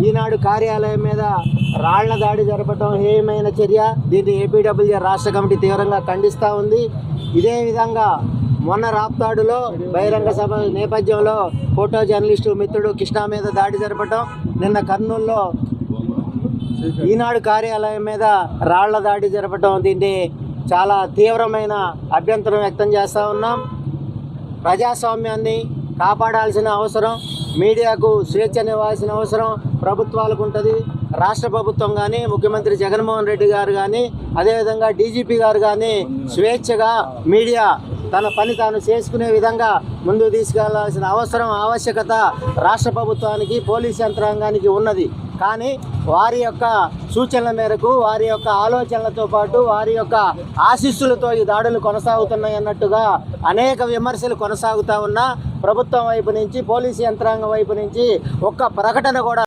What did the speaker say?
ఈనాడు కార్యాలయం మీద రాళ్ల దాడి జరపడం హేయమైన చర్య. దీన్ని ఏపీడబ్ల్యూజే రాష్ట్ర కమిటీ తీవ్రంగా ఖండిస్తూ ఉంది. ఇదే విధంగా మొన్న రాప్తాడులో బహిరంగ సభ నేపథ్యంలో ఫోటో జర్నలిస్టు మిత్రుడు కృష్ణ మీద దాడి జరపడం, నిన్న కర్నూలులో ఈనాడు కార్యాలయం మీద రాళ్ల దాడి జరపడం, దీన్ని చాలా తీవ్రమైన అభ్యంతరం వ్యక్తం చేస్తూ ఉన్నాం. ప్రజాస్వామ్యాన్ని కాపాడాల్సిన అవసరం, మీడియాకు స్వేచ్ఛనివ్వాల్సిన అవసరం ప్రభుత్వాలకు ఉంటుంది. రాష్ట్ర ప్రభుత్వం కానీ, ముఖ్యమంత్రి జగన్మోహన్ రెడ్డి గారు కానీ, అదేవిధంగా డీజీపీ గారు కానీ స్వేచ్ఛగా మీడియా తన పని తాను చేసుకునే విధంగా ముందుకు తీసుకెళ్లాల్సిన అవసరం, ఆవశ్యకత రాష్ట్ర ప్రభుత్వానికి, పోలీస్ యంత్రాంగానికి ఉన్నది. కానీ వారి యొక్క సూచనల మేరకు, వారి యొక్క ఆలోచనలతో పాటు, వారి యొక్క ఆశీస్సులతో ఈ దాడులు కొనసాగుతున్నాయి అన్నట్టుగా అనేక విమర్శలు కొనసాగుతూ ఉన్నా ప్రభుత్వం వైపు నుంచి, పోలీసు యంత్రాంగం వైపు నుంచి ఒక్క ప్రకటన కూడా